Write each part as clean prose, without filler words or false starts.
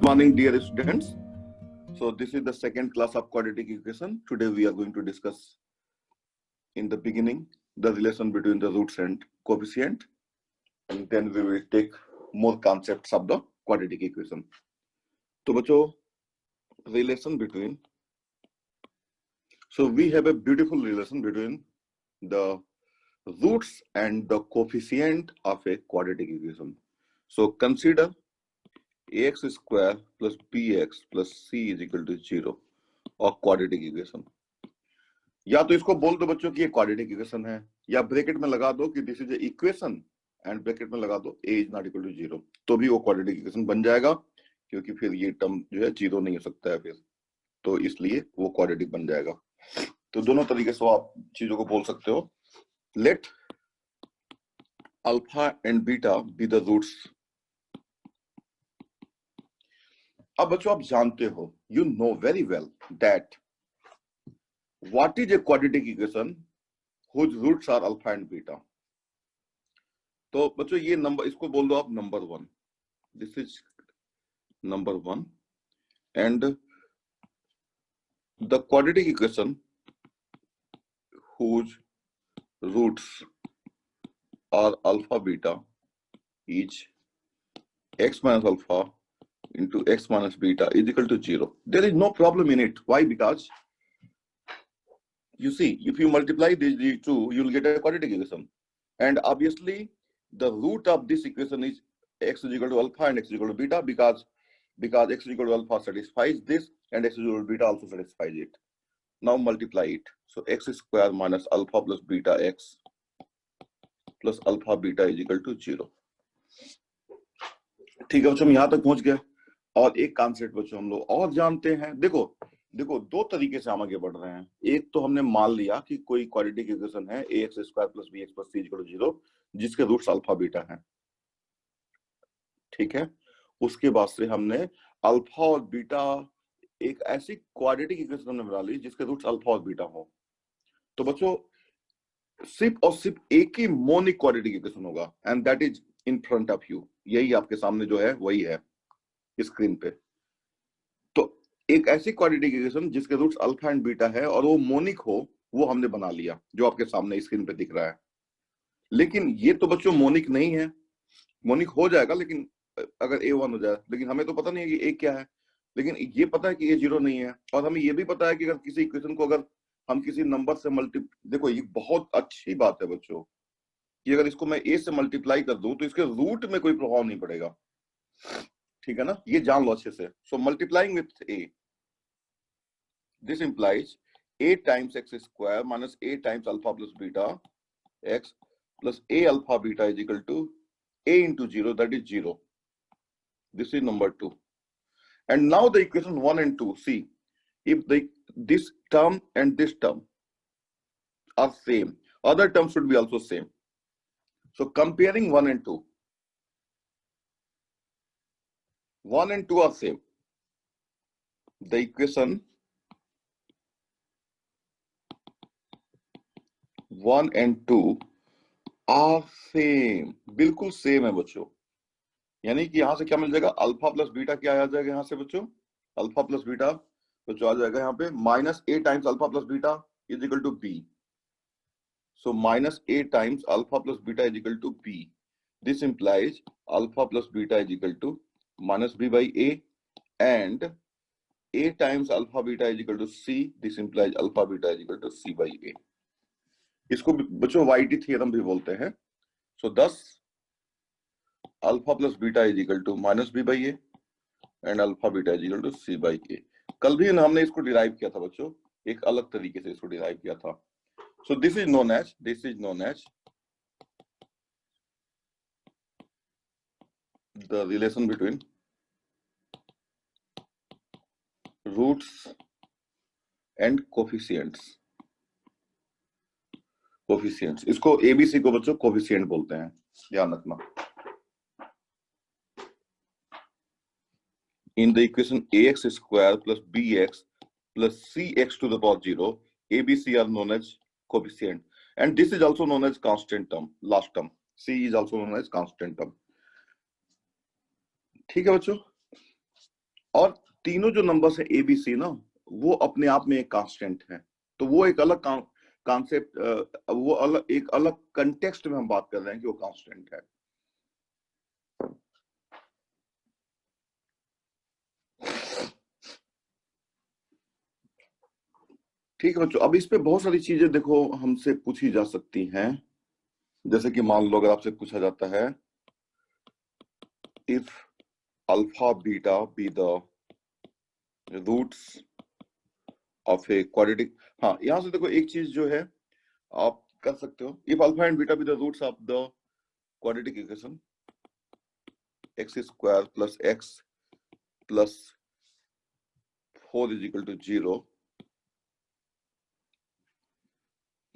Morning, dear students. So this is the second class of quadratic equation. Today we are going to discuss in the beginning the relation between the roots and coefficient, and then we will take more concepts of the quadratic equation. तो बच्चों, relation between, so we have a beautiful relation between the roots and the coefficient of a quadratic equation. So consider ax square plus bx plus c is equal to 0 और quadratic equation. या तो इसको बोल दो बच्चों कि ये quadratic equation है, या ब्रैकेट में लगा दो कि this is equation and bracket में लगा दो a is not equal to 0, तो भी वो क्वाड्रेटिक इक्वेशन बन जाएगा, क्योंकि फिर ये टर्म जो है 0 नहीं हो सकता है फिर, तो इसलिए वो क्वाड्रेटिक बन जाएगा। तो दोनों तरीके से आप चीजों को बोल सकते हो। Let alpha and beta be the roots. अब बच्चों आप जानते हो, you know very well that what is a quadratic equation whose roots are alpha and beta। तो बच्चों ये नंबर, इसको बोल दो आप number 1, this is number 1, and the quadratic equation whose roots are alpha beta is x minus alpha into x minus beta is equal to 0. There is no problem in it. Why? Because you see, if you multiply these two, you will get a quadratic equation, and obviously the root of this equation is x is equal to alpha and x is equal to beta, because x is equal to alpha satisfies this and x is equal to beta also satisfies it. Now multiply it. So x square minus alpha plus beta x plus alpha beta is equal to 0. ठीक है बच्चों, हम यहाँ तक पहुंच गए। और एक कॉन्सेप्ट बच्चों हम लोग और जानते हैं। देखो दो तरीके से हम आगे बढ़ रहे हैं। एक तो हमने मान लिया कि कोई क्वाड्रेटिक इक्वेशन है ax square plus bx plus c equal to 0, जिसके रूट्स अल्फा बीटा हैं। ठीक है, उसके बाद से हमने अल्फा और बीटा, एक ऐसी क्वाड्रेटिक इक्वेशन हमने बना ली जिसके रूट्स अल्फा और बीटा हो। तो बच्चों सिर्फ और सिर्फ एक ही मोनिक क्वाड्रेटिक इक्वेशन होगा, and that is in front of you. यही आपके सामने जो है वही है स्क्रीन पे। तो एक ऐसी क्वाड्रेटिक इक्वेशन जिसके रूट्स अल्फा एंड बीटा है और वो मोनिक हो, वो हमने बना लिया, जो आपके सामने स्क्रीन पे दिख रहा है। लेकिन ये तो बच्चों मोनिक नहीं है। मोनिक हो जाएगा लेकिन अगर a1 हो जाए, लेकिन हमें तो पता नहीं है कि a क्या है। लेकिन ये पता है कि a 0 नहीं है, और हमें ये भी पता है कि अगर किसी इक्वेशन को अगर हम किसी नंबर से देखो ये बहुत अच्छी बात है बच्चों कि अगर इसको मैं a से मल्टीप्लाई कर दूं तो इसके रूट में कोई प्रभाव नहीं पड़ेगा। ठीक है ना, ये जान लो अच्छे से। So multiplying with a, this implies a times x square minus a times alpha plus beta x plus a alpha beta is equal to a into 0, that is 0. This is number 2. And now the equation 1 and 2, see, if this term and this term are same, other terms should be also same. So comparing 1 and 2, 1 and 2 are same. The equation 1 and 2 are same, बिल्कुल same है बच्चों। यानी कि यहां से क्या मिल जाएगा, alpha plus beta क्या आ जाएगा यहां से बच्चों, अल्फा प्लस बीटा बच्चों आ जाएगा यहाँ पे minus a times alpha plus beta is equal to b। So minus a times alpha plus beta is equal to b। This implies alpha plus beta is equal to minus b by a, and a times alpha beta is equal to c। This implies alpha beta is equal to c by a। इसको बच्चों वाइटी theorem भी बोलते हैं। So thus alpha plus beta is equal to minus b by a and alpha beta is equal to c by a। कल भी हमने इसको derive किया था बच्चों, एक अलग तरीके से इसको डिराइव किया था। So this is known as the relation between roots and coefficients. इसको एबीसी को बच्चों कोफिशिएंट बोलते हैं, ध्यान रखना। In the equation ax square plus bx plus cx to the power 0, ABC are known as coefficient, and this is also known as constant term, last term c is also known as constant term। ठीक है बच्चों, और तीनों जो numbers है ए b सी ना, वो अपने आप में एक कांस्टेंट है। तो वो एक अलग कॉन्सेप्ट, वो अलग एक अलग कंटेक्स्ट में हम बात कर रहे हैं कि वो कांस्टेंट है। ठीक है बच्चों, अब इस पे बहुत सारी चीजें देखो हमसे पूछी जा सकती हैं। जैसे कि मान लो अगर आपसे पूछा जाता है if alpha beta be the roots of a quadratic. हाँ, यहां से देखो एक चीज जो है आप कर सकते हो, if alpha and beta be the roots of the quadratic equation x square plus x plus 4 is equal to 0,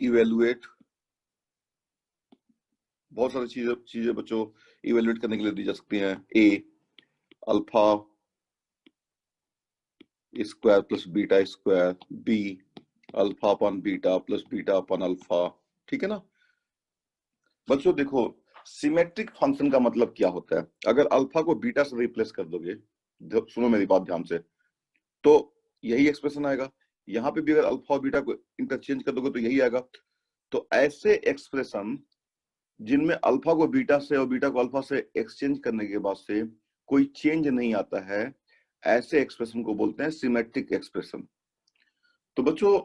evaluate. बहुत सारी चीजें बच्चों इवेलुएट करने के लिए दी जा सकती हैं। A alpha square plus beta square, b alpha upon beta plus beta upon alpha. ठीक है ना बच्चों? देखो सिमेट्रिक फंक्शन का मतलब क्या होता है? अगर अल्फा को बीटा से रिप्लेस कर दोगे, सुनो मेरी बात ध्यान से, तो यही एक्सप्रेशन आएगा। यहाँ पे भी अगर अल्फा और बीटा को इंटरचेंज कर दोगे तो यही आएगा। तो ऐसे एक्सप्रेशन जिनमें अल्फा को बीटा से और बीटा को अल्फा से एक्सचेंज करने के बाद से कोई चेंज नहीं आता है, ऐसे एक्सप्रेशन को बोलते हैं सिमेट्रिक एक्सप्रेशन। तो बच्चों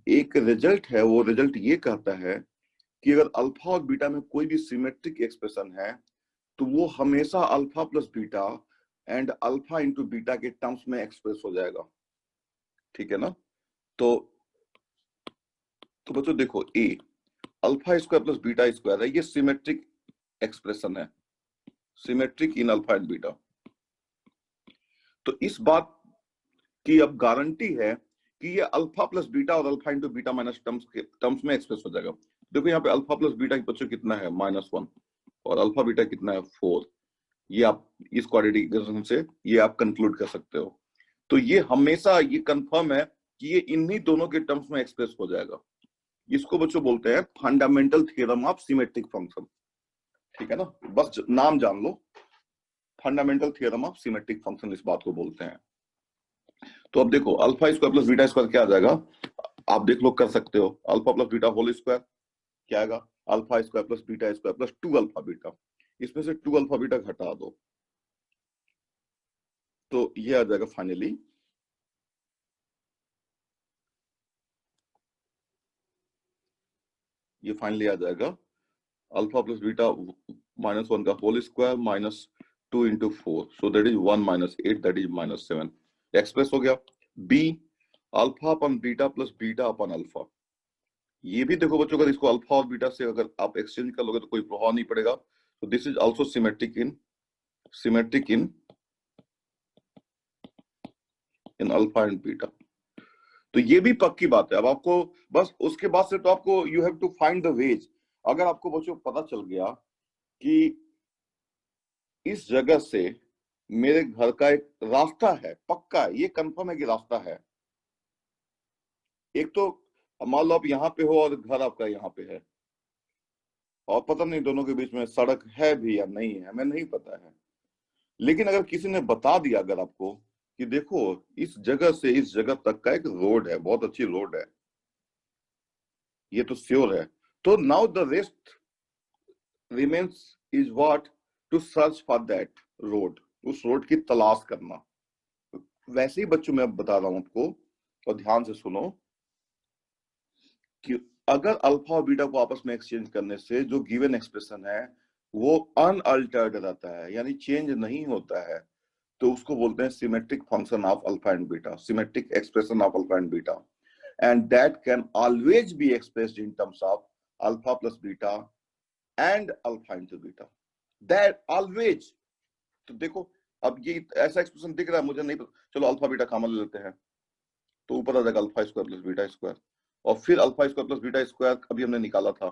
एक रिजल्ट है, वो रिजल्ट ये कहता है कि अगर अल्फा और बीटा में कोई भी सिमेट्रिक एक्सप्रेशन है तो वो हमेशा alpha plus beta and alpha into beta के टर्म्स में एक्सप्रेस हो जाएगा। ठीक है ना? तो बच्चों देखो a alpha square plus beta square है, ये सिमेट्रिक एक्सप्रेशन है, symmetric in alpha and beta. तो इस बात की अब गारंटी है कि ये अल्फा प्लस बीटा और alpha into beta minus terms में एक्सप्रेस हो जाएगा। देखो यहाँ पे अल्फा प्लस बीटा बच्चों कितना है -1 और अल्फा बीटा कितना है 4। ये आप इस क्वाड्रेटिक इक्वेशन से ये आप कंक्लूड कर सकते हो। तो ये हमेशा ये कंफर्म है कि ये इन्हीं दोनों के टर्म्स में एक्सप्रेस हो जाएगा। इसको बच्चों बोलते हैं fundamental theorem of symmetric function. ठीक है ना? बस नाम जान लो, fundamental theorem of symmetric function इस बात को बोलते हैं। तो अब देखो alpha square plus beta square क्या आ जाएगा, आप देख लो कर सकते हो। Alpha plus beta whole square क्या आएगा, alpha square plus beta square plus 2 alpha beta. इसमें से 2 अल्फा बीटा घटा दो तो ये आ जाएगा फाइनली आ जाएगा अल्फा प्लस बीटा -1 का whole square -2 into 4, so that is 1 - 8 that is -7। Express हो गया। B alpha upon beta plus beta upon alpha. ये भी देखो बच्चों, अगर इसको अल्फा और बीटा से अगर आप एक्सचेंज कर लोगे तो कोई प्रभाव नहीं पड़ेगा। तो this is also symmetric in alpha and beta. तो ये भी पक्की बात है। अब आपको बस उसके बाद से तो आपको you have to find the ways. अगर आपको बच्चों पता चल गया कि इस जगह से मेरे घर का एक रास्ता है, पक्का ये कंफर्म है कि रास्ता है। एक तो मान लो आप यहाँ पे हो और घर आपका यहाँ पे है और पता नहीं दोनों के बीच में सड़क है भी या नहीं है, हमें नहीं पता है। लेकिन अगर किसी ने बता दिया अगर आपको कि देखो इस जगह से इस जगह तक का एक रोड है, बहुत अच्छी रोड है, ये तो श्योर है। तो now the rest remains is what, to search for that road, उस रोड की तलाश करना। वैसे ही बच्चों मैं बता रहा हूं आपको, और ध्यान से सुनो कि अगर अल्फा और बीटा को आपस में एक्सचेंज करने से जो गिवन एक्सप्रेशन है वो अनअल्टर्ड रहता है, यानी चेंज नहीं होता है, तो उसको बोलते हैं symmetric function of alpha and beta, symmetric expression of alpha and beta. And that can always be expressed in terms of alpha plus beta and alpha into beta, that always. तो देखो अब ये ऐसा एक्सप्रेशन दिख रहा है, मुझे नहीं पता, चलो अल्फा बीटा कॉमन ले लेते हैं, तो ऊपर आ जाएगा alpha square plus beta square. और फिर alpha square plus beta square अभी हमने निकाला था,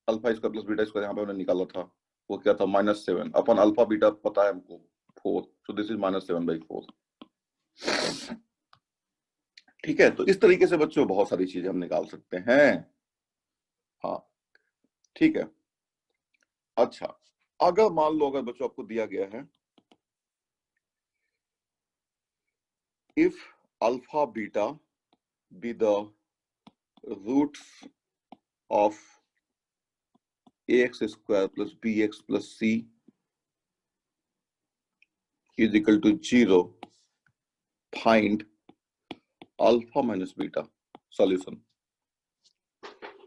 alpha square plus beta square यहाँ पे हमने निकाला था, वो क्या था -7 अपन अल्फा बीटा पता है हमको 4, सो दिस इज -7/4। ठीक है? तो इस तरीके से बच्चों बहुत सारी चीजें हम निकाल सकते हैं। हाँ ठीक है। अच्छा, अगर मान लो अगर बच्चों आपको दिया गया है if alpha beta be the roots of ax square plus bx plus c is equal to 0, find alpha minus beta solution.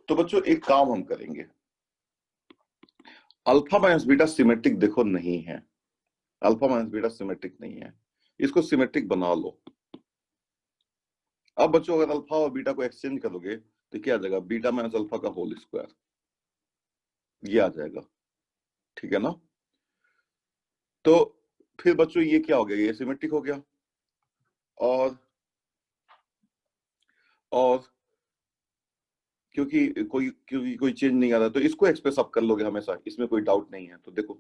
तो बच्चों एक काम हम करेंगे, अल्फा माइनस बीटा सिमेट्रिक देखो नहीं है, अल्फा माइनस बीटा सिमेट्रिक नहीं है, इसको सिमेट्रिक बना लो। अब बच्चों अगर अल्फा और बीटा को एक्सचेंज करोगे तो क्या आ जाएगा, बीटा माइनस अल्फा का होल स्क्वायर, ये आ जाएगा, ठीक है ना। तो फिर बच्चों ये क्या हो गया, ये सिमेट्रिक हो गया। और क्योंकि कोई चेंज नहीं आ रहा तो इसको एक्सप्रेस आप कर लोगे हमेशा, इसमें कोई डाउट नहीं है। तो देखो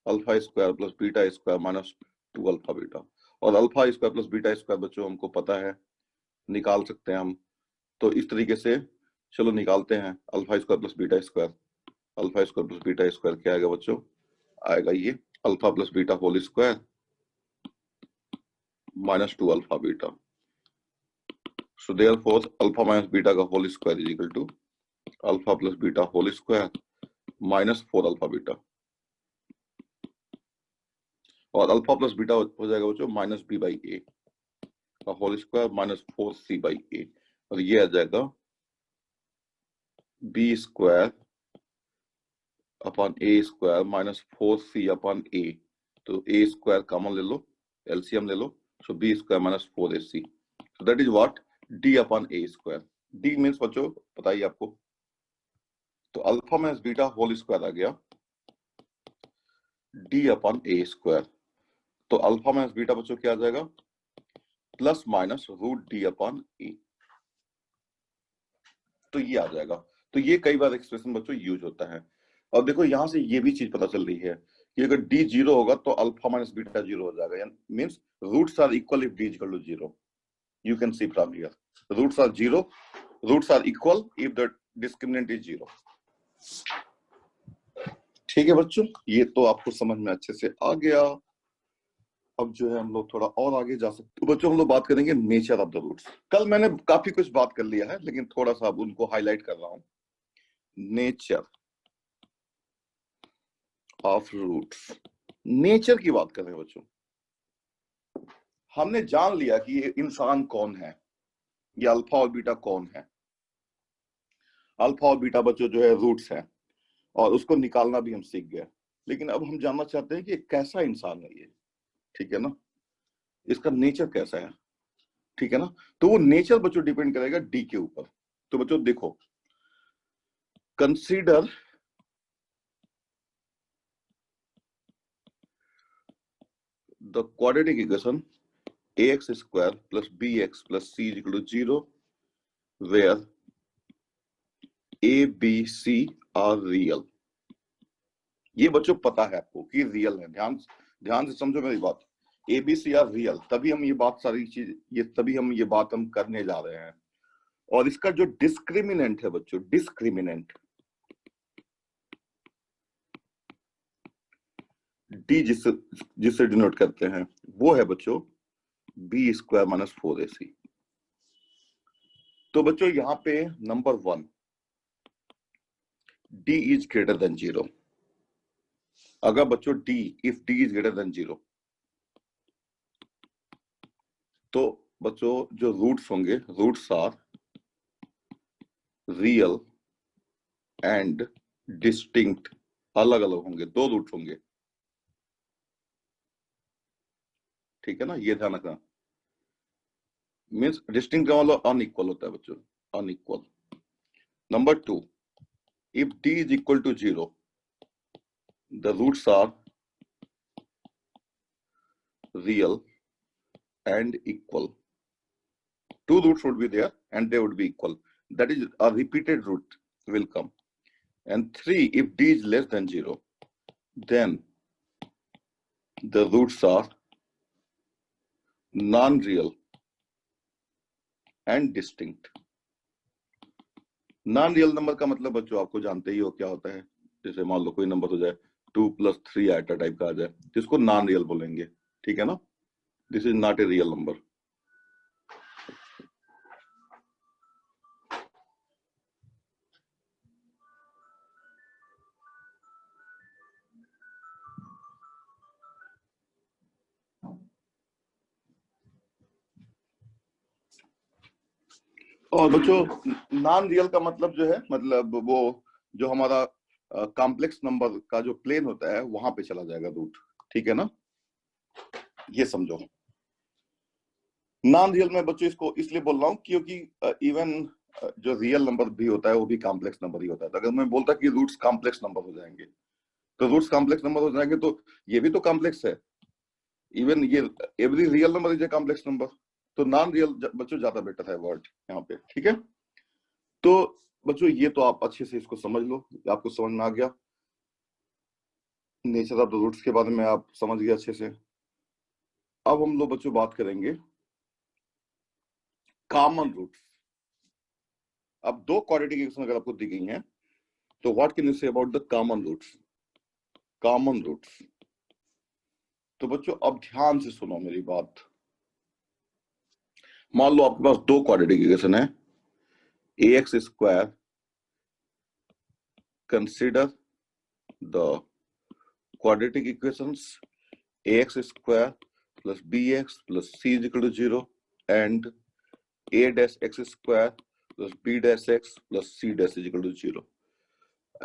alpha square plus beta square minus 2 alpha beta, और alpha square plus beta square बच्चों हमको पता है, निकाल सकते हैं हम। तो इस तरीके से चलो निकालते हैं, alpha square plus beta square, alpha square plus beta square क्या आएगा बच्चों, आएगा ये alpha plus beta whole square minus 2 alpha beta. So therefore alpha minus beta का whole square is equal to alpha plus beta whole square minus 4 alpha beta, और alpha plus beta हो जाएगा बच्चों माइनस बी बाई ए का whole square minus 4c by a, और ये आ जाएगा b square upon a square minus 4c upon a. तो ए स्क्वायर कॉमन ले लो, एलसीएम ले लो, so b square minus 4ac, so that is what d upon a square. D means बच्चों पता ही आपको, तो alpha minus beta whole square आ गया डी अपॉन ए स्क्वायर। तो अल्फा माइनस बीटा बच्चों क्या आ जाएगा, plus minus root d upon a, तो ये आ जाएगा। तो ये कई बार एक्सप्रेशन बच्चों यूज होता है। और देखो यहां से ये भी चीज पता चल रही है कि अगर डी 0 होगा तो अल्फा माइनस बीटा 0 हो जाएगा, means roots are equal if d equal to 0। You can see from here roots are 0, roots are equal if the discriminant is 0। ठीक है बच्चों, ये तो आपको समझ में अच्छे से आ गया। अब जो है हम लोग थोड़ा और आगे जा सकते। तो बच्चों हम लोग बात करेंगे नेचर ऑफ द रूट्स। कल मैंने काफी कुछ बात कर लिया है लेकिन थोड़ा सा अब उनको हाईलाइट कर रहा हूं। नेचर ऑफ रूट्स, नेचर की बात कर रहे हैं बच्चों। हमने जान लिया कि ये इंसान कौन है, ये अल्फा और बीटा कौन है। अल्फा और बीटा बच्चों जो है रूट्स हैं, और उसको निकालना भी हम सीख गए। लेकिन अब हम जानना चाहते हैं कि कैसा इंसान है ये, ठीक है ना, इसका नेचर कैसा है, ठीक है ना। तो वो नेचर बच्चों डिपेंड करेगा डी के ऊपर। तो बच्चों देखो, consider the quadratic equation ax square plus bx plus c is equal to 0 where a b c are real। ये बच्चों पता है आपको कि रियल है, ध्यान से समझो मेरी बात। A b c are real, तभी हम ये बात सारी चीज तभी हम ये बात हम करने जा रहे हैं। और इसका जो डिस्क्रिमिनेंट है बच्चों, डिस्क्रिमिनेंट डी जिससे डिनोट करते हैं वो है बच्चों बी स्क्वायर माइनस 4ac। तो बच्चों यहां पे number 1 d is greater than 0। अगर बच्चों d if d is greater than 0 तो बच्चों जो रूट्स होंगे, roots are real and distinct, अलग अलग होंगे, 2 रूट्स होंगे, ठीक है ना, ये ध्यान रखना। मीन्स डिस्टिंक्ट का मतलब अनइक्वल होता है बच्चों, unequal. Number 2 if d is equal to 0 the roots are real and equal, 2 roots would be there and they would be equal, that is a repeated root will come। And 3 if d is less than 0 then the roots are non-real and distinct। Non real number का मतलब बच्चों आपको जानते ही हो क्या होता है। जैसे मान लो कोई नंबर हो जाए 2 + 3 आइटा टाइप का आ जाए, जिसको नॉन रियल बोलेंगे, ठीक है ना, this is not a real number. और बच्चों नॉन रियल का मतलब जो है, मतलब वो जो हमारा कॉम्प्लेक्स नंबर का जो प्लेन होता है वहां पे चला जाएगा रूट, ठीक है ना, ये समझो। नॉन रियल में बच्चों इसको इसलिए बोल रहा हूँ क्योंकि इवन जो रियल नंबर भी होता है वो भी कॉम्प्लेक्स नंबर ही होता है। तो अगर मैं बोलता कि रूट्स कॉम्प्लेक्स नंबर हो जाएंगे, तो रूट्स कॉम्प्लेक्स नंबर हो जाएंगे तो ये भी तो कॉम्प्लेक्स है। इवन ये every real number is a complex number. तो नॉन रियल बच्चों ज्यादा बेटर है वर्ड यहाँ पे, ठीक है। तो बच्चों ये तो आप अच्छे से इसको समझ लो, आपको समझ में आ गया, नेचर ऑफ द रूट्स के बारे में आप समझ गए अच्छे से। अब हम लोग बच्चों बात करेंगे कॉमन रूट्स। अब दो क्वाड्रेटिक इक्वेशन अगर आपको दी गई हैं तो what can you say about the common roots? Common roots. तो बच्चों अब ध्यान से सुनो मेरी बात। मान लो आपके पास दो क्वाड्रेटिक इक्वेशन है, ax square, consider the quadratic equations ax square plus bx plus c is equal to 0 and a dash x square plus b dash x plus c dash is equal to 0।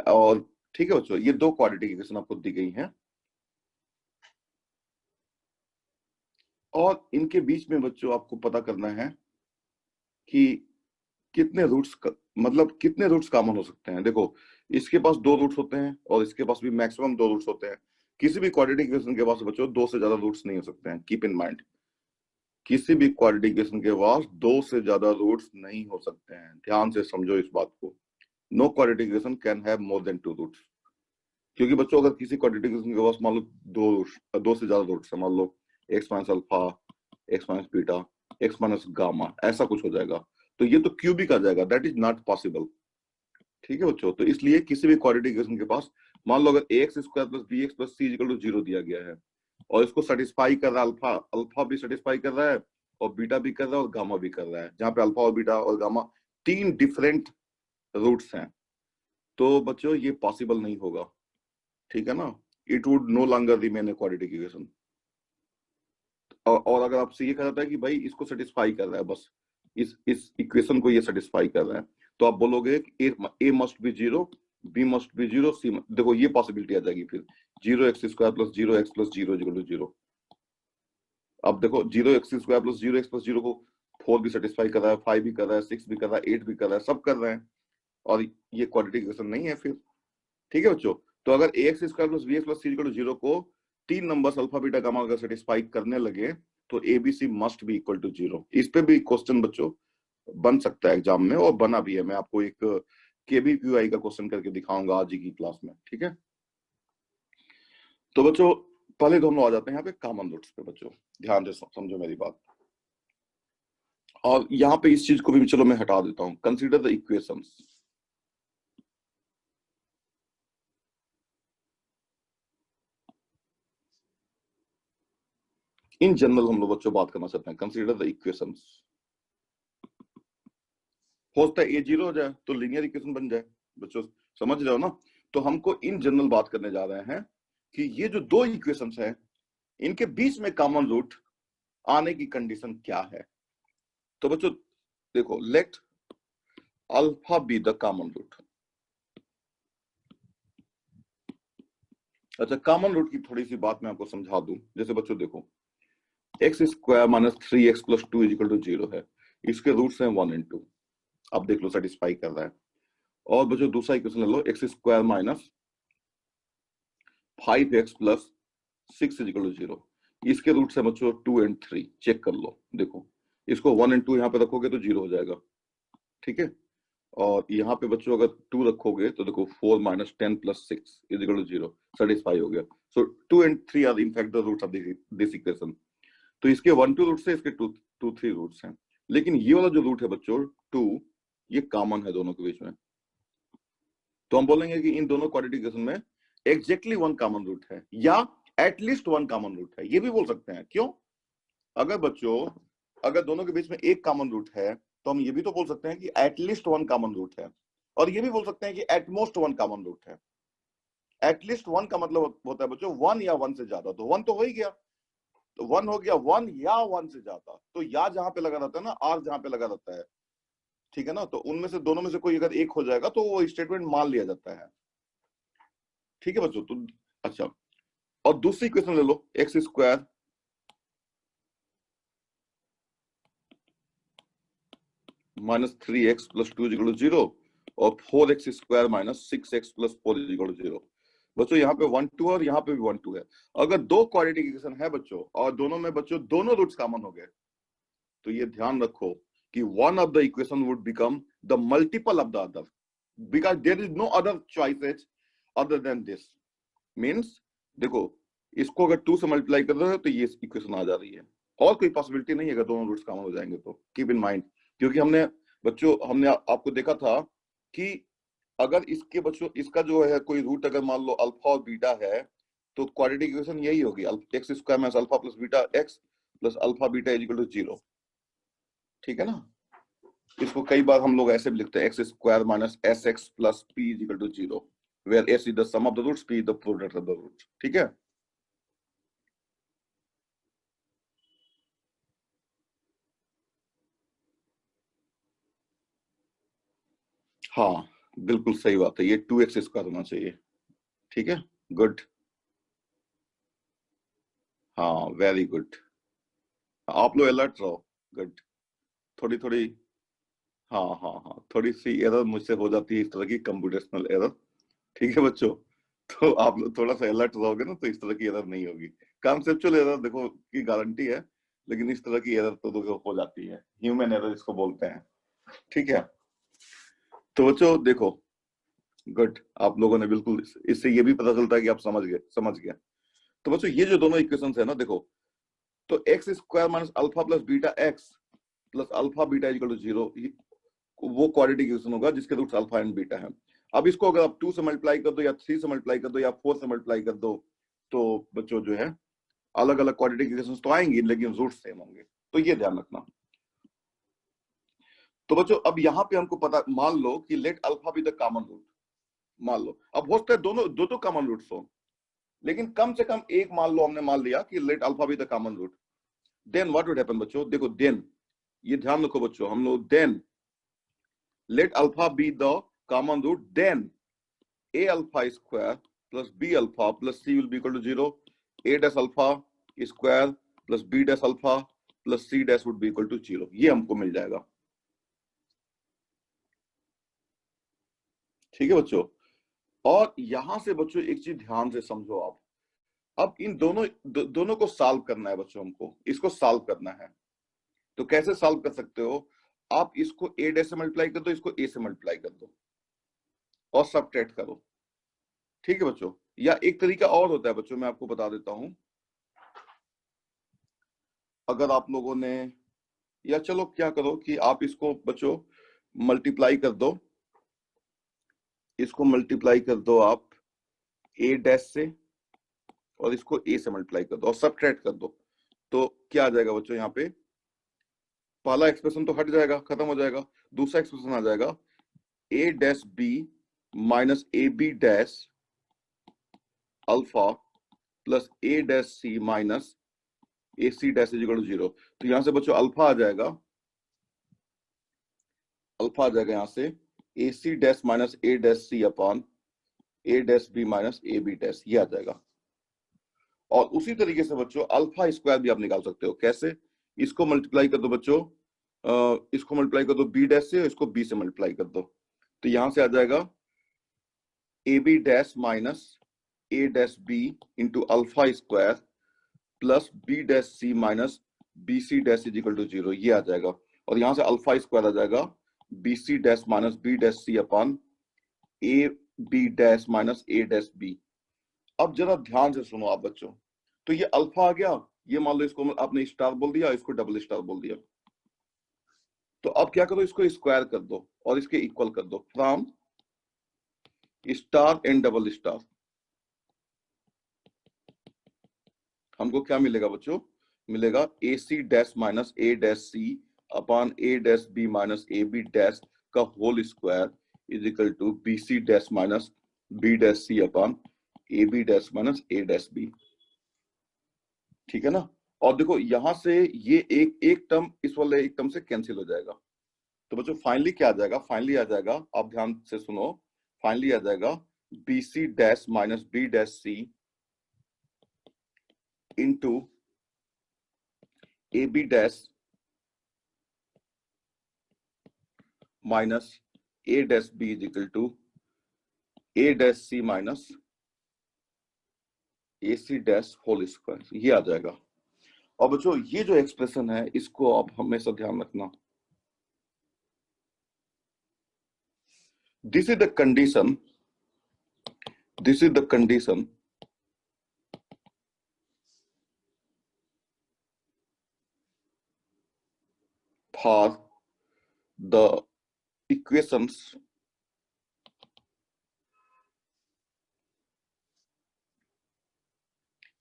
और ठीक है बच्चों, ये दो quadratic equation आपको दी गई हैं और इनके बीच में बच्चों आपको पता करना है कि कितने रूट्स मतलब कितने रूट्स कॉमन हो सकते हैं। देखो इसके पास दो रूट्स होते हैं और इसके पास भी मैक्सिमम दो रूट्स होते हैं। किसी भी क्वाड्रेटिक इक्वेशन के पास बच्चों दो से ज्यादा रूट्स नहीं हो सकते हैं, कीप इन माइंड। किसी भी क्वाड्रेटिक इक्वेशन के पास दो से ज्यादा रूट्स नहीं हो सकते हैं, ध्यान से समझो इस बात को। No quadratic equation can have more than two roots. क्योंकि बच्चों अगर किसी क्वाड्रेटिक इक्वेशन के पास मान लो दो से ज्यादा रूट्स है, मान लो x minus alpha, x minus beta, x minus gamma, ऐसा कुछ हो जाएगा तो ये तो क्यूबिक आ जाएगा, दैट इज नॉट पॉसिबल, ठीक है बच्चों। तो इसलिए किसी भी क्वाड्रेटिक इक्वेशन के पास मान लो अगर x square plus b x plus c equal to 0 दिया गया है और इसको सेटिस्फाई कर रहा है, अल्फा अल्फा भी सेटिस्फाई कर रहा है और बीटा भी कर रहा है और गामा भी कर रहा है, जहां पे अल्फा और बीटा और गामा तीन डिफरेंट रूट्स हैं, तो बच्चों ये पॉसिबल नहीं होगा, ठीक है ना। It would know longer remain a quadratic equation. और अगर आपसे ये कहा जाता है कि भाई इसको सेटिस्फाई कर रहा है, बस इस इक्वेशन को ये सेटिस्फाई कर रहा है, तो आप बोलोगे a must be 0, b must be 0, c, देखो ये पॉसिबिलिटी आ जाएगी फिर 0x square plus 0x plus 0 equal to 0। अब देखो 0x square plus 0x plus 0 को 4 भी सेटिस्फाई कर रहा है, 5 भी कर रहा है, 6 भी कर रहा है, 8 भी कर रहा है, सब कर रहे हैं और ये क्वाड्रेटिक इक्वेशन नहीं है फिर, ठीक है बच्चों। तो अगर ax square plus bx plus c equal to 0 को तीन नंबर्स अल्फा बीटा गामा अगर सेटिस्फाई करने लगे तो abc must be equal to 0। इस पे भी क्वेश्चन बच्चों बन सकता है एग्जाम में और बना भी है। मैं आपको एक केबीक्यूआई का क्वेश्चन करके दिखाऊंगा आज ही की क्लास में, ठीक है। तो बच्चों पहले तो हम लोग आ जाते हैं यहाँ पे कॉमन रूट्स पे। बच्चों ध्यान से समझो मेरी बात, और यहाँ पे इस चीज को भी चलो मैं हटा देता हूँ, consider the equations. In general हम लोग बच्चों बात करना चाहते हैं, कंसीडर द इक्वेशंस। हो सकता है a 0 हो जाए तो लीनियर इक्वेशन बन जाए, बच्चों समझ रहे हो ना। तो हमको इन जनरल बात करने जा रहे हैं कि ये जो दो इक्वेशंस हैं इनके बीच में कॉमन रूट आने की कंडीशन क्या है। तो बच्चों देखो, let alpha be the common root. अच्छा, कॉमन रूट की थोड़ी सी बात मैं आपको समझा दूं। जैसे बच्चों देखो, x square minus 3x plus 2 is equal to 0 है, इसके रूट्स हैं 1 एंड 2। अब देख लो सेटिस्फाई कर रहा है। और बच्चों दूसरा इक्वेशन ले लो, x square minus 5x plus 6 is equal to 0, इसके रूट्स हैं बच्चों 2 एंड 3। चेक कर लो, देखो इसको 1 एंड 2 यहाँ पे रखोगे तो 0 हो जाएगा, ठीक है। और यहाँ पे बच्चों अगर 2 रखोगे तो देखो 4 माइनस 10 प्लस 6 इज इक्वल टू 0, सेटिस्फाई हो गया। So 2 and 3 are in fact the roots of this equation. तो इसके 1 2 रूट्स है, इसके 2 3 रूट्स हैं। लेकिन ये वाला जो रूट है बच्चों 2, ये कॉमन है दोनों के बीच में। तो हम बोलेंगे कि इन दोनों क्वाड्रेटिक इक्वेशन में एग्जैक्टली वन कॉमन रूट है या एटलीस्ट वन कॉमन रूट है, ये भी बोल सकते हैं। क्यों? अगर बच्चों अगर दोनों के बीच में एक कॉमन रूट है तो हम ये भी तो बोल सकते हैं कि एटलीस्ट वन कॉमन रूट है, और ये भी बोल सकते हैं कि एटमोस्ट वन कॉमन रूट है। एटलीस्ट वन का मतलब होता है बच्चों 1 या 1 से ज्यादा। तो 1 तो हो ही गया, तो 1 हो गया, 1 या 1 से ज्यादा। तो या जहां पे लगा रहता है ना, आर जहां पे लगा रहता है, ठीक है ना। तो उनमें से दोनों में से कोई अगर एक हो जाएगा तो वो स्टेटमेंट मान लिया जाता है। ठीक है बच्चों। तो अच्छा, और दूसरी इक्वेशन ले लो, x square minus 3x plus 2 equal to 0 और 4x square minus 6x plus 4 equal to 0। बच्चों यहाँ पे 1 2 और यहाँ पे भी 1 2 है। अगर दो क्वाड्रेटिक इक्वेशन है बच्चों और दोनों में बच्चों दोनों रूट्स कॉमन हो गए, तो ये ध्यान रखो कि one of the equation would become the multiple of the other, because there is no other choices other than this. Means देखो, इसको अगर 2 से मल्टीप्लाई कर रहे हो तो ये इक्वेशन आ जा रही है, और कोई पॉसिबिलिटी नहीं है अगर दोनों रूट्स कॉमन हो जाएंगे तो। कीप इन माइंड, क्योंकि हमने बच्चों आपको देखा था कि अगर इसके बच्चों इसका जो है कोई रूट अगर मान लो अल्फा और बीटा है, तो क्वाड्रेटिक इक्वेशन यही होगी, x square minus alpha plus beta x plus alpha beta is equal to 0। ठीक है ना। इसको कई बार हम लोग ऐसे भी लिखते हैं, x square minus s x plus p is equal to 0, where s is the sum of the roots, p is the product of the roots. ठीक है। हाँ बिल्कुल सही बात है, ये 2x स्क्वायर होना चाहिए। ठीक है, गुड। हाँ वेरी गुड, आप लोग अलर्ट रहो। गुड। थोड़ी थोड़ी, हाँ हाँ हाँ, थोड़ी सी एरर मुझसे हो जाती है, इस तरह की कंप्यूटेशनल एरर। ठीक है बच्चों, तो आप लोग थोड़ा सा अलर्ट रहोगे ना तो इस तरह की एरर नहीं होगी। कॉन्सेप्चुअल एरर देखो की गारंटी है, लेकिन इस तरह की एरर तो देखो हो जाती है, ह्यूमन एरर इसको बोलते हैं। ठीक है। तो बच्चों देखो, गुड, आप लोगों ने बिल्कुल, इससे ये भी पता चलता है कि आप समझ गए। तो बच्चों ये जो दोनों इक्वेशंस है ना, देखो, तो x square minus alpha plus beta x plus alpha beta equal to 0, वो क्वाड्रेटिक इक्वेशन होगा जिसके रूट्स अल्फा एंड बीटा है। अब इसको अगर आप 2 से मल्टीप्लाई कर दो या 3 से मल्टीप्लाई कर दो या 4 से मल्टीप्लाई कर दो, तो बच्चों जो है अलग अलग क्वाड्रेटिक इक्वेशंस तो आएंगी, लेकिन रूट सेम होंगे। तो ये ध्यान रखना। तो बच्चों अब यहाँ पे हमको पता, मान लो कि let alpha be the common root, मान लो, अब हो सकता है दोनों दो कॉमन रूट्स हो, लेकिन कम से कम एक मान लो, हमने मान लिया कि let alpha be the common root, then what would happen बच्चों, देखो देन, ये ध्यान रखो बच्चों, हम लोग then let alpha be the common root, then a alpha square plus b alpha plus c will be equal to 0, a dash alpha square plus b dash alpha plus c dash would be equal to 0, ये हमको मिल जाएगा। ठीक है बच्चों, और यहां से बच्चों एक चीज ध्यान से समझो आप, अब इन दोनों को सॉल्व करना है बच्चों, हमको इसको सॉल्व करना है। तो कैसे सॉल्व कर सकते हो, आप इसको a डैश से मल्टीप्लाई कर दो, इसको a से मल्टीप्लाई कर दो और सबट्रैक्ट करो। ठीक है बच्चों, या एक तरीका और होता है बच्चों, मैं आपको बता देता हूं। अगर आप लोगों ने, या चलो क्या करो कि आप इसको बच्चों मल्टीप्लाई कर दो, इसको मल्टीप्लाई कर दो आप a डैश से, और इसको a से मल्टीप्लाई कर दो और सबट्रैक्ट कर दो, तो क्या आ जाएगा बच्चों, यहाँ पे पहला एक्सप्रेशन तो हट जाएगा, खत्म हो जाएगा। दूसरा एक्सप्रेशन आ जाएगा a dash b minus a b dash alpha plus a dash c minus a c dash is equal to 0। तो यहां से बच्चों अल्फा आ जाएगा, यहां से a c dash minus a dash c upon a dash b minus a b dash, ये आ जाएगा। और उसी तरीके से बच्चों अल्फा स्क्वायर भी आप निकाल सकते हो। कैसे, इसको मल्टीप्लाई कर दो बच्चों, इसको मल्टीप्लाई कर दो बी डैश से, इसको बी से मल्टीप्लाई कर दो, तो यहां से आ जाएगा a b dash minus a dash b into alpha square plus b dash c minus b c dash is equal to 0, ये आ जाएगा। और यहां से अल्फा स्क्वायर आ जाएगा b c dash minus b dash c upon a b dash minus a dash b. अब जरा ध्यान से सुनो आप बच्चों, तो ये अल्फा आ गया, ये मान लो इसको आपने स्टार बोल दिया, इसको डबल स्टार बोल दिया। तो अब क्या करो, इसको स्क्वायर कर दो और इसके इक्वल कर दो, from star and double star. हमको क्या मिलेगा बच्चों, मिलेगा a c dash minus a dash c upon a dash b minus a b dash का whole square is equal to b c dash minus b dash c upon a b dash minus a dash b. ठीक है ना। और देखो यहां से ये एक टर्म इस वाले एक टर्म से कैंसिल हो जाएगा, तो बच्चों फाइनली क्या आ जाएगा, फाइनली आ जाएगा, आप ध्यान से सुनो, फाइनली आ जाएगा b c dash minus b dash c into a b dash minus a dash b is equal to a dash c minus a c dash whole square, ये आ जाएगा। और बच्चों ये जो एक्सप्रेशन है इसको आप हमेशा ध्यान रखना, this is the condition, this is the condition for the equations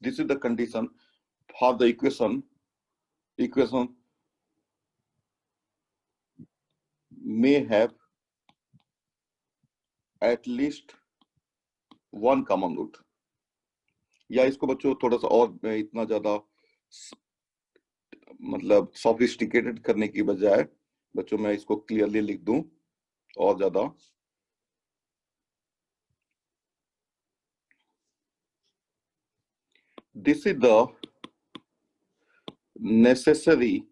this is the condition for the equation may have at least one common root। या इसको बच्चों थोड़ा सा और मैं इतना ज्यादा मतलब सोफिस्टिकेटेड करने की बजाय बच्चों मैं इसको क्लियरली लिख दूं और ज्यादा, this is the necessary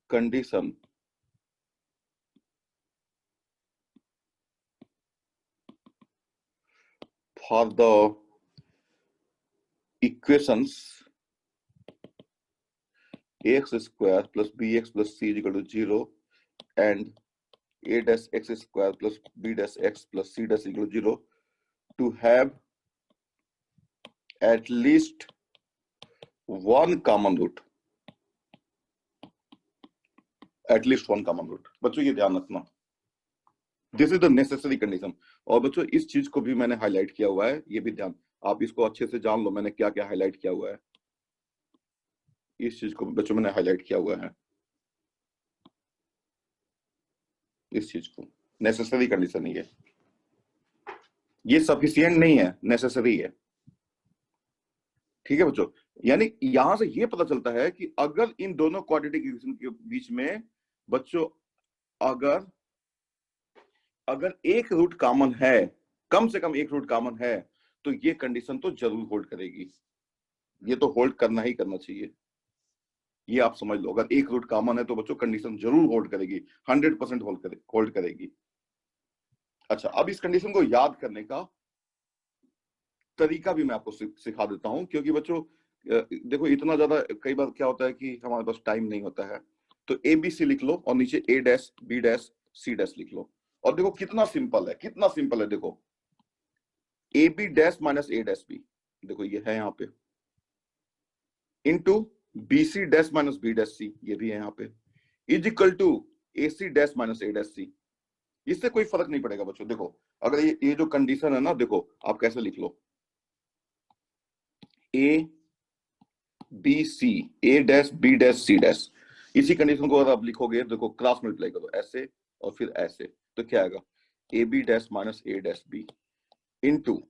condition for the equations ax square plus bx plus c is equal to 0 and a dash x square plus b dash x plus c dash equal to 0 to have at least one common root, at least one common root। बच्चों ये ध्यान रखना, this is the necessary condition. और बच्चों इस चीज को भी मैंने हाईलाइट किया हुआ है, ये भी ध्यान, आप इसको अच्छे से जान लो मैंने क्या क्या हाईलाइट किया हुआ है, इस चीज को बच्चों मैंने हाईलाइट किया हुआ है, इस चीज को नेसेसरी कंडीशन नहीं है, ये सफिशिएंट नहीं है, नेसेसरी है। ठीक है बच्चों, यानी यहां से ये पता चलता है कि अगर इन दोनों क्वाड्रेटिक इक्वेशन के बीच में बच्चों अगर एक रूट कॉमन है, कम से कम एक रूट कॉमन है, तो ये कंडीशन तो जरूर होल्ड करेगी, ये तो होल्ड करना ही करना चाहिए, ये आप समझ लो। अगर एक रूट कॉमन है तो बच्चों कंडीशन जरूर होल्ड करेगी, 100% होल्ड करेगी। अच्छा, अब इस कंडीशन को याद करने का तरीका भी मैं आपको सिखा देता हूं, क्योंकि बच्चों देखो इतना ज्यादा कई बार क्या होता है कि हमारे पास टाइम नहीं होता है, तो ए बी सी लिख लो और नीचे a dash b dash c dash लिख लो, और देखो कितना सिंपल है, कितना सिंपल है। देखो a b dash minus a dash b, देखो ये है यहाँ पे, into b c dash minus b dash c, ये भी है यहाँ पे, is equal to a c dash minus a dash c. इससे कोई फर्क नहीं पड़ेगा बच्चों। देखो अगर ये जो कंडीशन है ना, देखो आप कैसे लिख लो, a b c a dash b dash c dash, इसी कंडीशन को अगर आप लिखोगे, देखो क्रॉस मल्टीप्लाई करो ऐसे और फिर ऐसे, तो क्या आएगा, a b dash minus a dash b into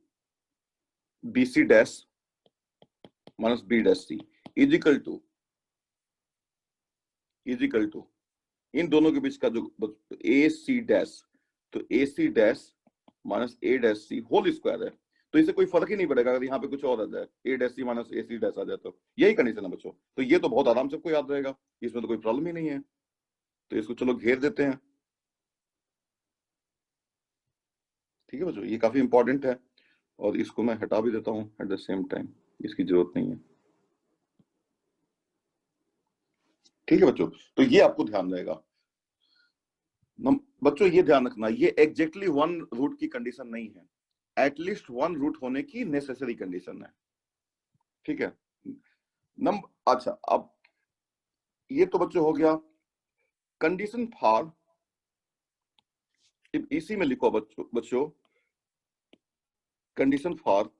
b c dash minus b dash c is equal to इन दोनों के बीच का जो ए सी डैश, तो a c dash minus a dash c whole square है, तो इससे कोई फर्क ही नहीं पड़ेगा अगर यहाँ पे कुछ और आ जाए, ए dash c minus a c dash आ जाए, तो यही कंडीशन है बच्चों। तो ये तो बहुत आराम से आपको याद रहेगा, इसमें तो कोई प्रॉब्लम ही नहीं है, तो इसको चलो घेर देते हैं। ठीक है बच्चों, ये काफी इंपॉर्टेंट है, और इसको मैं हटा भी देता हूँ एट द सेम टाइम, इसकी जरूरत नहीं है। ठीक है बच्चों, तो ये आपको ध्यान रहेगा बच्चों, ये ध्यान रखना, ये एग्जैक्टली वन रूट की कंडीशन नहीं है, एटलीस्ट वन रूट होने की नेसेसरी कंडीशन है। ठीक है अच्छा, अब ये तो बच्चों हो गया कंडीशन फॉर, इसी में लिखो बच्चों condition for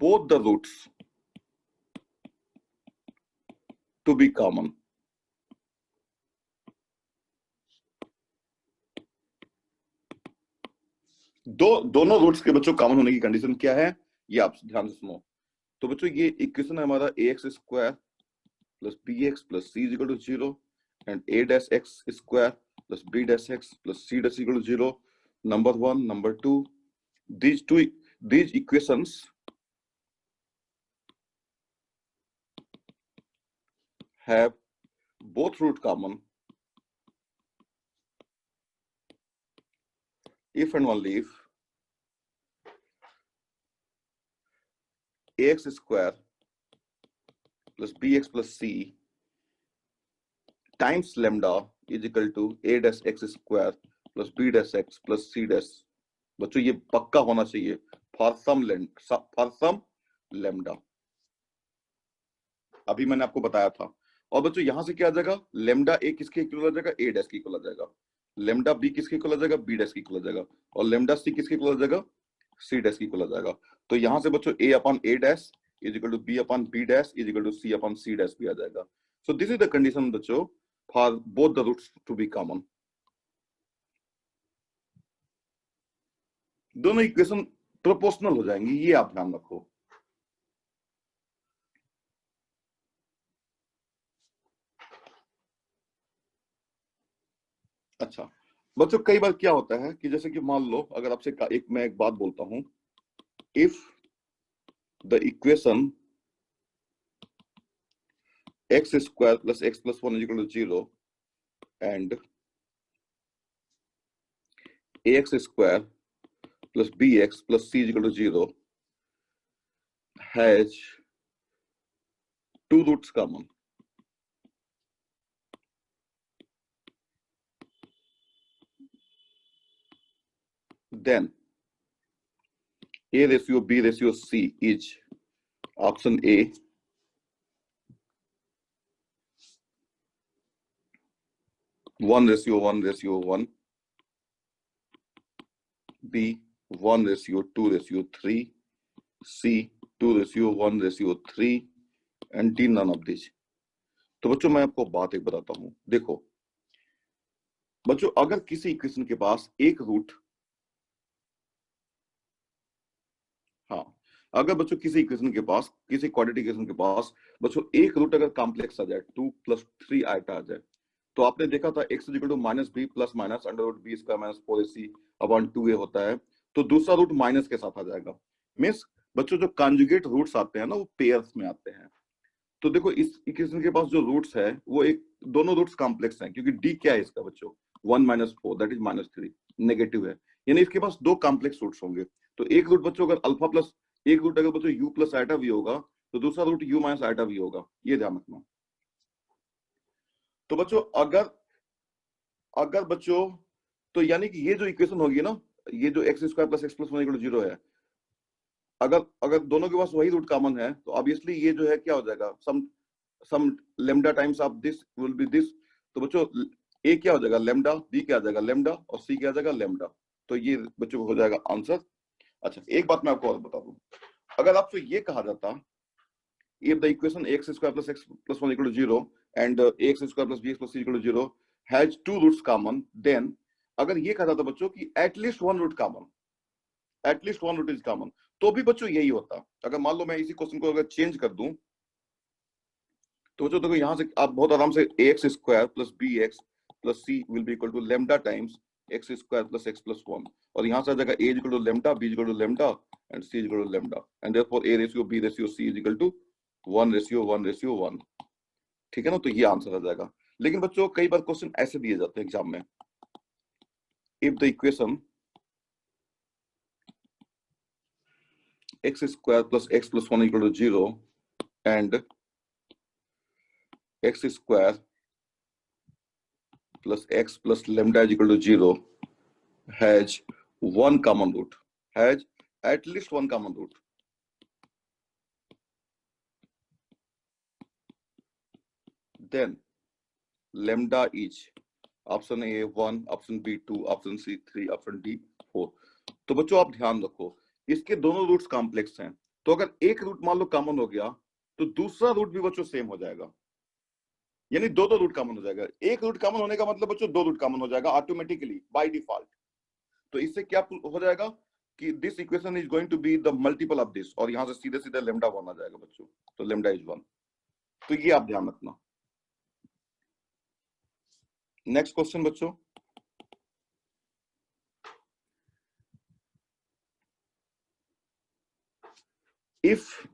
both the roots to be common. दोनों रूट्स के बच्चों कॉमन होने की कंडीशन क्या है, ये आप ध्यान से सुनो। तो बच्चों ये इक्वेशन है हमारा a x square plus b x plus c is equal to 0 and a dash x square plus b dash x plus c dash equal to 0. Number 1, number 2, these equations have both root common if and only if ax square plus bx plus c times lambda is equal to a dash x square plus b dash x plus c dash. बच्चों ये पक्का होना चाहिए for some lambda. अभी मैंने आपको बताया था। और बच्चों यहां से क्या आ जाएगा, लैम्डा ए किसके इक्वल आ जाएगा, ए डैश के इक्वल आ जाएगा। लैम्डा बी किसके इक्वल आ जाएगा, बी डैश के इक्वल आ जाएगा। और लैम्डा सी किसके इक्वल आ जाएगा, सी डैश के इक्वल आ जाएगा। तो यहां से बच्चों a upon a dash is equal to b upon b dash is equal to c upon c dash भी आ जाएगा। So this is the condition बच्चों for both the roots to be common. दोनों इक्वेशन प्रोपोर्शनल हो जाएंगी, ये आप ध्यान रखो। अच्छा बच्चों, कई बार क्या होता है कि जैसे कि मान लो अगर आपसे मैं एक बात बोलता हूं, if the equation x square plus x plus 1 is equal to 0 and ax square plus bx plus c is equal to 0 has two roots common, then a ratio b ratio c is option A 1:1:1, B 1:2:3, C 2:1:3 and D none of these। तो बच्चों मैं आपको बात एक बताता हूं, देखो बच्चों अगर किसी इक्वेशन के पास एक रूट, हाँ अगर बच्चों किसी इक्वेशन के पास, किसी क्वाड्रेटिक इक्वेशन के पास बच्चों एक रूट अगर कॉम्प्लेक्स आ जाए 2 + 3 आइटा आ जाए, तो आपने देखा था x equal to -b plus minus √b square minus 4ac upon 2a होता है, तो दूसरा रूट माइनस के साथ आ जाएगा। मींस बच्चों जो कॉन्जुगेट रूट्स आते हैं ना वो पेयर्स में आते हैं। तो देखो इस इक्वेशन के पास जो रूट्स है वो एक दोनों रूट्स कॉम्प्लेक्स हैं, क्योंकि d क्या है इसका बच्चों 1 - 4 दैट इज -3 नेगेटिव है, यानी इसके पास दो कॉम्प्लेक्स रूट्स होंगे। तो एक रूट बच्चों अगर अल्फा प्लस, एक रूट अगर बच्चों u प्लस आइटा भी होगा तो दूसरा रूट u माइनस आइटा भी होगा, ये ध्यान रखना। तो बच्चों अगर बच्चों तो यानी कि ये जो इक्वेशन होगी ना, ये जो x square plus x plus 1 equal to 0 है, अगर अगर दोनों के पास वही रूट कॉमन है तो ऑब्वियसली ये जो है क्या हो जाएगा, some lambda times of this will be this. तो बच्चों a क्या हो जाएगा लैम्डा, b क्या आ जाएगा लैम्डा और c क्या आ जाएगा लैम्डा। तो ये बच्चों हो जाएगा आंसर। अच्छा एक बात मैं आपको और बता दूं, अगर आपसे ये कहा जाता if the equation x square plus x plus 1 equal to 0 and ax square plus bx plus c equal to 0 has two roots common, then अगर ये कहा जाता बच्चों कि at least one root common, at least one root is common, तो भी बच्चों यही होता। अगर मान लो मैं इसी क्वेश्चन को अगर चेंज कर दूं तो बच्चों देखो यहां से आप बहुत आराम से ax square plus bx plus c will be equal to lambda times x square plus x plus 1, और यहां से आ जाएगा a is equal to lambda, b is equal to lambda and c is equal to lambda, and therefore a ratio b ratio c is equal to 1:1:1। ठीक है ना, तो ये आंसर आ जाएगा। लेकिन बच्चों कई बार क्वेश्चन ऐसे दिए जाते हैं एग्जाम में, if the equation x square plus x plus 1 equal to 0 and x square plus x plus lambda is equal to 0 has one common root, has at least one common root, then lambda is option A 1, option B 2, option C 3, option D 4। तो बच्चों आप ध्यान रखो इसके दोनों roots complex हैं, तो अगर एक रूट मान लो कॉमन हो गया तो दूसरा रूट भी बच्चों सेम हो जाएगा, यानी दो दो रूट कॉमन हो जाएगा। एक रूट कॉमन होने का मतलब बच्चों दो रूट कॉमन हो जाएगा ऑटोमेटिकली बाय डिफॉल्ट। तो इससे क्या हो जाएगा कि this equation is going to be the multiple of this, और यहां से सीधे सीधे लैम्डा 1 आ जाएगा बच्चों, तो लैम्डा इज 1। तो ये आप ध्यान रखना। नेक्स्ट क्वेश्चन बच्चों, if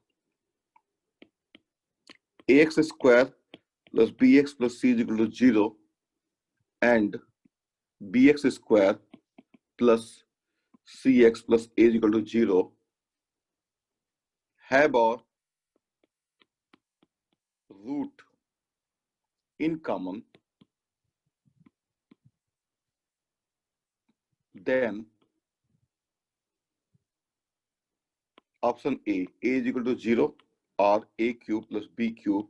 ax square plus bx plus c is equal to 0 and bx square plus cx plus a is equal to 0 have our root in common, then option A is equal to 0 or a cube plus b cube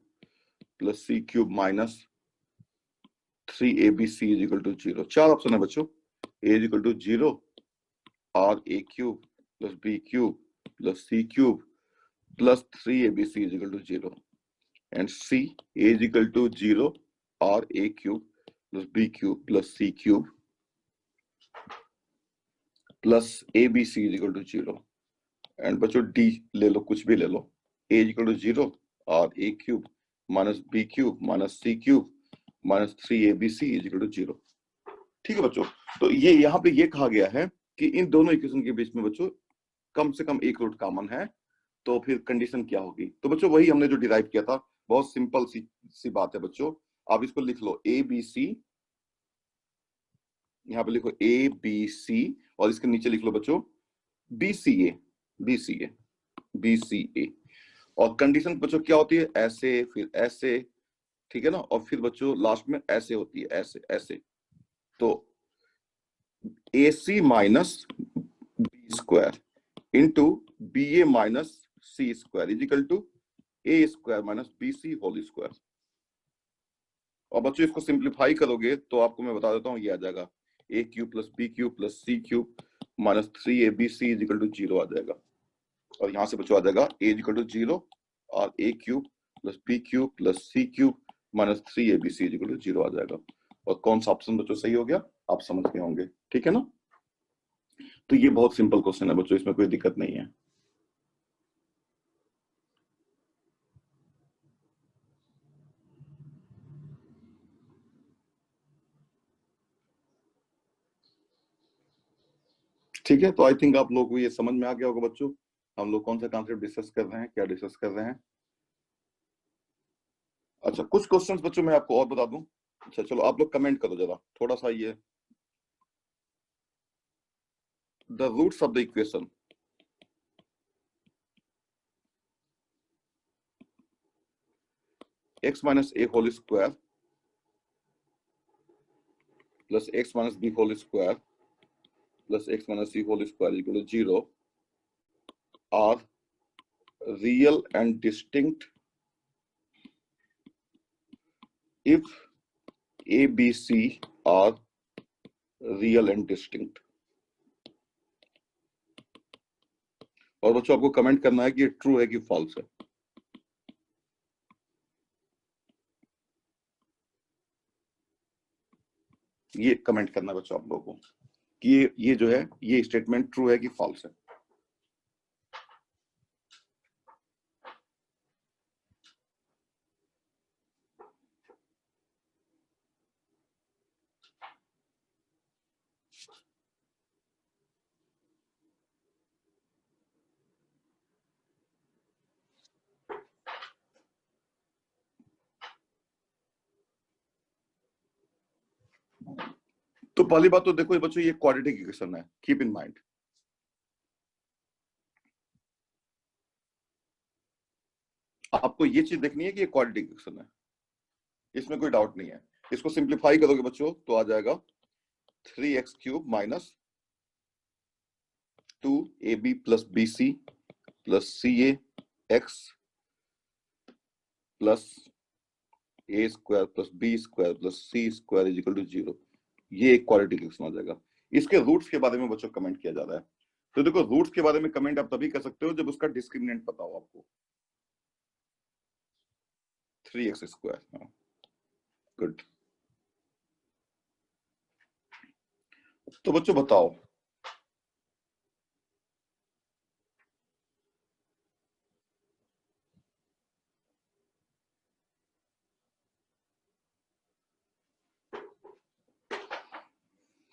plus c cube minus 3abc is equal to 0. चार option है बच्चों, a is equal to 0 or a cube plus b cube plus c cube plus 3abc is equal to 0, and c a is equal to 0 or a cube plus b cube plus c cube plus abc is equal to 0, and बच्चों d ले लो, कुछ भी ले लो, a is equal to 0 और a cube minus b cube minus c cube minus 3abc is equal to 0. ठीक है बच्चों, तो ये यहाँ पे ये कहा गया है कि इन दोनों इक्वेशन के बीच में बच्चों कम से कम एक रूट कॉमन है, तो फिर कंडीशन क्या होगी? तो बच्चों वही हमने जो डिराइव किया था, बहुत सिंपल सी बात है बच्चों, आप इसको लिख लो ए बी सी, यहाँ पे लिखो ए बी सी और इसके नीचे लिख लो बच्चों बी सी ए, बी सी ए, बी सी ए, और कंडीशन बच्चों क्या होती है? ऐसे, फिर ऐसे, ठीक है ना, और फिर बच्चों लास्ट में ऐसे होती है, ऐसे ऐसे, तो a c minus b square into b a minus c square is equal to a square minus b c whole square. और बच्चों इसको सिंप्लीफाई करोगे तो आपको मैं बता देता हूँ, ये आ जाएगा a cube plus b cube plus c cube minus 3abc is equal to 0 आ जाएगा, और यहाँ से बच्चों आ जाएगा ए इज इक्वल टू 0 और a cube plus b cube plus c cube minus 3abc is equal to 0 आ जाएगा। और कौन सा ऑप्शन बच्चों सही हो गया आप समझ गए होंगे, ठीक है ना। तो ये बहुत सिंपल क्वेश्चन है बच्चों, इसमें कोई दिक्कत नहीं है। ठीक है, तो आई थिंक आप लोग को ये समझ में आ गया होगा बच्चों, हम लोग कौन सा कॉन्सेप्ट डिस्कस कर रहे हैं, क्या डिस्कस कर रहे हैं। अच्छा, कुछ क्वेश्चंस बच्चों मैं आपको और बता दूं। अच्छा चलो आप लोग कमेंट करो जरा थोड़ा सा, ये the roots of the equation x minus a whole square plus x minus b whole square plus x minus c whole square equal to 0 are real and distinct if a b c are real and distinct। और बच्चों आपको comment करना है कि ये true है कि false है। ये कमेंट करना है बच्चों आप लोगों को कि ये जो है ये स्टेटमेंट ट्रू है कि फॉल्स है। तो पहली बात तो देखो बच्चों ये क्वाड्रेटिक इक्वेशन है, कीप इन माइंड। आपको ये चीज देखनी है कि ये क्वाड्रेटिक इक्वेशन है, इसमें कोई डाउट नहीं है। इसको सिंप्लीफाई करोगे बच्चों तो आ जाएगा 3x cube minus 2ab plus b c plus c a x plus a square plus b square plus c square is equal to 0। ये एक क्वाड्रेटिक इक्वेशन आ जाएगा। इसके रूट्स के बारे में बच्चों कमेंट किया जा रहा है, तो देखो रूट्स के बारे में कमेंट आप तभी कर सकते हो जब उसका डिस्क्रिमिनेंट पता हो आपको। 3x square, good. तो बच्चों बताओ,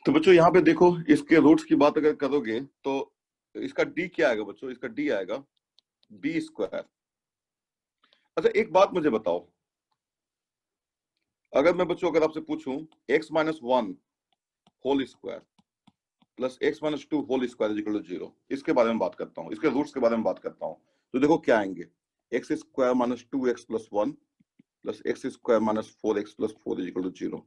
तो बच्चों यहाँ पे देखो, इसके रूट्स की बात अगर करोगे तो इसका डी क्या आएगा बच्चों? इसका डी आएगा बी स्क्वायर। अच्छा एक बात मुझे बताओ, अगर मैं बच्चों अगर आपसे पूछूं x minus one whole square plus x minus two whole square equal to zero, इसके बारे में बात करता हूँ, इसके रूट्स के बारे में बात करता हूँ, तो देखो क्या आएंगे, x square minus two x plus one plus x square minus four x plus four is equal to zero,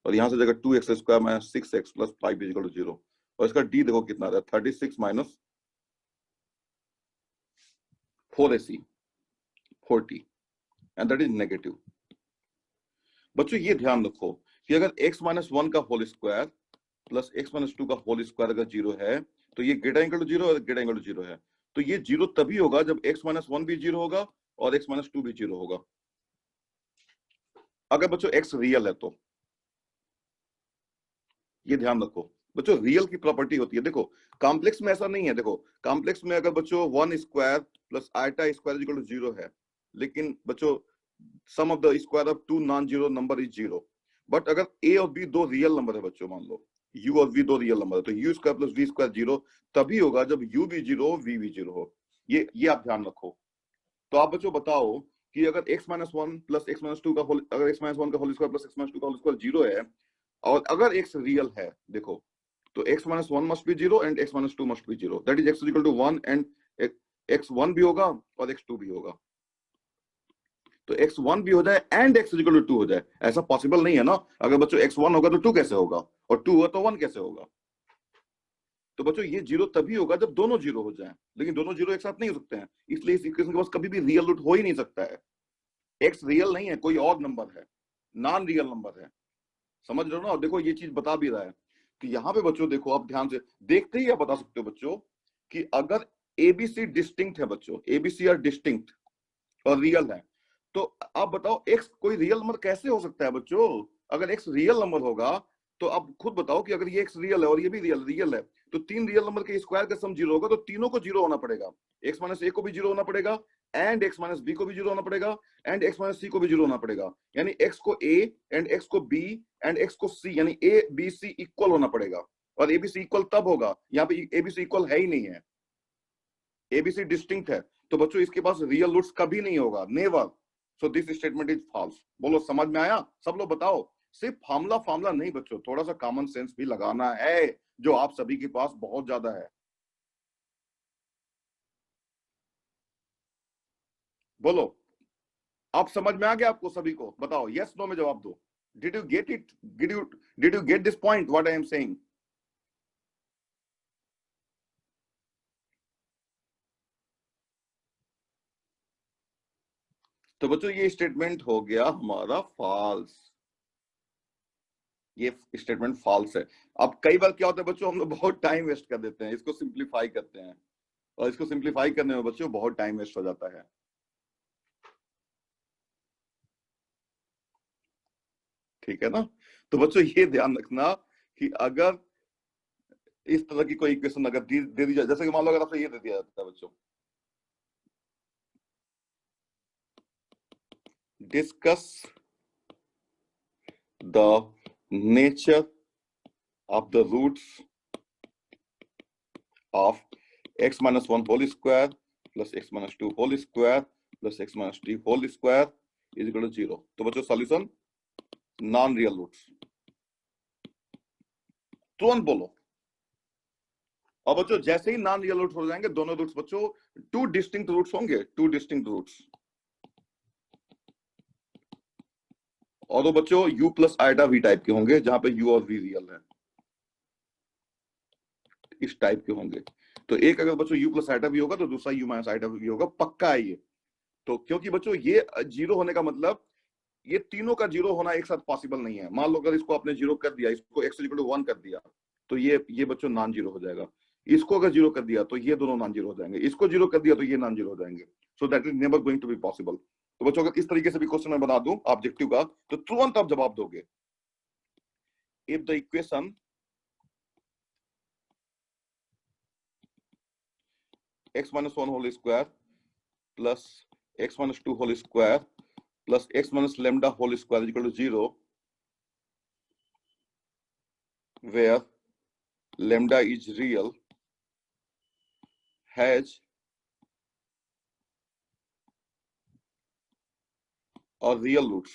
और यहाँ से जगह two x square minus six x plus five is equal to zero, और इसका D देखो कितना आता है, 36 minus 4ac 40 and that is negative. बच्चों ये ध्यान रखो कि अगर x माइनस वन का whole square plus x minus two का होल स्क्वायर अगर जीरो है तो ये ग्रेटर इक्वल टू जीरो और ग्रेटर इक्वल टू जीरो है, तो ये जीरो तभी होगा जब x माइनस वन भी जीरो होगा और x माइनस टू भी जीरो होगा। अगर बच्चों x रियल है तो ये ध्यान रखो बच्चों, रियल की प्रॉपर्टी होती है, देखो कॉम्प्लेक्स में ऐसा नहीं है, देखो कॉम्प्लेक्स में अगर बच्चों one square plus iota square equal to zero है, लेकिन बच्चों sum of the square of two non zero number is zero, but अगर a और b दो रियल नंबर है बच्चों, मान लो u और v दो रियल नंबर है, तो u square plus v square zero तभी होगा जब u भी जीरो हो v भी जीरो हो, ये आप ध्यान रखो। तो आप बच्चों बताओ कि अगर x minus one plus x minus two का होल, अगर x माइनस वन का whole square plus x minus two का होल स्क्वायर जीरो है और अगर x रियल है, देखो तो x minus one must be zero and x minus two must be zero, that is x equal to one and x one भी होगा और x टू भी होगा, तो x1 भी हो जाए and x equal to two हो जाए, ऐसा पॉसिबल नहीं है ना। अगर बच्चों x1 होगा तो 2 कैसे होगा, और 2 हुआ तो 1 कैसे होगा। तो बच्चों ये जीरो तभी होगा जब दोनों जीरो हो जाएं, लेकिन दोनों जीरो एक साथ नहीं हो सकते हैं, इसलिए इस इक्वेशन के पास कभी भी रियल रूट हो ही नहीं सकता है। x रियल नहीं है, कोई और नंबर है, नॉन रियल नंबर है, समझ रहे हो ना। देखो ये चीज बता भी रहा है कि यहाँ पे बच्चों देखो, आप ध्यान से देखते ही आप बता सकते हो बच्चों कि अगर एबीसी डिस्टिंक्ट है बच्चों, एबीसी आर डिस्टिंक्ट और रियल है, तो आप बताओ x कोई रियल नंबर कैसे हो सकता है बच्चों। अगर x रियल नंबर होगा तो आप खुद बताओ कि अगर ये x रियल है और ये भी रियल है, तो तीन रियल नंबर के स्क्वायर का सम जीरो होगा, तो तीनों को जीरो होना पड़ेगा, x माइनस ए को भी जीरो होना पड़ेगा एंड x माइनस बी को भी जीरो होना पड़ेगा एंड x माइनस सी को भी जीरो होना पड़ेगा, यानी x को a एंड x को b एंड x को c, यानी a b c इक्वल होना पड़ेगा, और एबीसी इक्वल तब होगा, यहाँ पे एबीसी इक्वल है ही नहीं है, एबीसी डिस्टिंक्ट है, तो बच्चों इसके पास रियल रूट्स कभी नहीं होगा, never. So this statement is false. बोलो समझ में आया सब लोग, बताओ। सिर्फ फार्मूला नहीं बच्चों, थोड़ा सा कॉमन सेंस भी लगाना है, जो आप सभी के पास बहुत ज्यादा है। बोलो, आप समझ में आ गया आपको सभी को, बताओ यस नो में जवाब दो। Did you get it, did you get this point what I am saying. तो बच्चों ये स्टेटमेंट हो गया हमारा फॉल्स, ये स्टेटमेंट फॉल्स है। अब कई बार क्या होता है बच्चों, हम लोग बहुत टाइम वेस्ट कर देते हैं, इसको सिंप्लीफाई करते हैं, और इसको सिंप्लीफाई करने में बच्चों बहुत टाइम वेस्ट हो जाता है, ठीक है ना। तो बच्चों ये ध्यान रखना कि अगर इस तरह की कोई इक्वेशन अगर दे दी जाए, जैसे कि मान लो अगर आपसे ये दे दिया जाता है बच्चों, discuss the nature of the roots of x minus one whole square plus x minus two whole square plus x minus three whole square is equal to zero, तो बच्चों सॉल्यूशन नॉन रियल रूट्स, तुरंत बोलो। और बच्चों जैसे ही non real roots हो जाएंगे दोनों रूट्स बच्चों, टू डिस्टिंक्ट रूट्स होंगे, टू डिस्टिंक्ट रूट्स, और तो बच्चों u plus iota v type के होंगे, जहां पे u और v रियल है, इस टाइप के होंगे। तो एक अगर बच्चों u प्लस आइटा v होगा तो दूसरा u माइनस आइटा v होगा, पक्का है ये। तो क्योंकि बच्चों ये जीरो होने का मतलब, ये तीनों का जीरो होना एक साथ पॉसिबल नहीं है। मान लो अगर इसको आपने जीरो कर दिया, इसको x इक्वल टू वन कर दिया, तो ये बच्चों नॉन जीरो हो जाएगा। इसको अगर जीरो कर दिया तो ये दोनों नॉन जीरो हो जाएंगे, इसको जीरो कर दिया तो ये नॉन जीरो हो जाएंगे। So that is never going to be possible. तो बच्चों अगर इस तरीके से भी क्वेश्चन मैं बना दूं ऑब्जेक्टिव का, तो तुरंत आप जवाब दोगे। If the equation x minus one whole square plus x minus two whole square plus x minus lambda whole square equal to zero, where lambda is real has or real roots,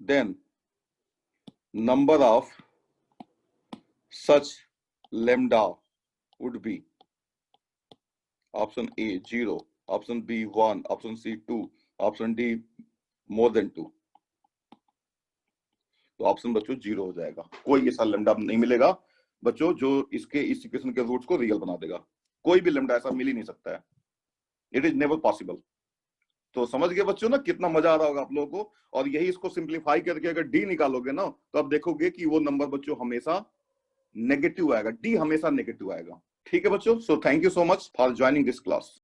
then number of such lambda would be option A 0, option B 1, option C 2, opशन D more than 2। तो option बच्चों 0 हो जाएगा। कोई ऐसा lambda नहीं मिलेगा बच्चों जो इसके इस इक्वेशन के रूट्स को रियल बना देगा। कोई भी लैम्डा ऐसा मिल ही नहीं सकता है। It is never possible. तो समझ गए बच्चों ना कितना मजा आ रहा होगा आप लोगों को। और यही इसको सिंप्लीफाई करके अगर डी निकालोगे ना तो आप देखोगे कि वो नंबर बच्चों हमेशा नेगेटिव आएगा। डी हमेशा नेगेटिव आएगा। ठीक है बच्चों। So thank you so much for joining this class.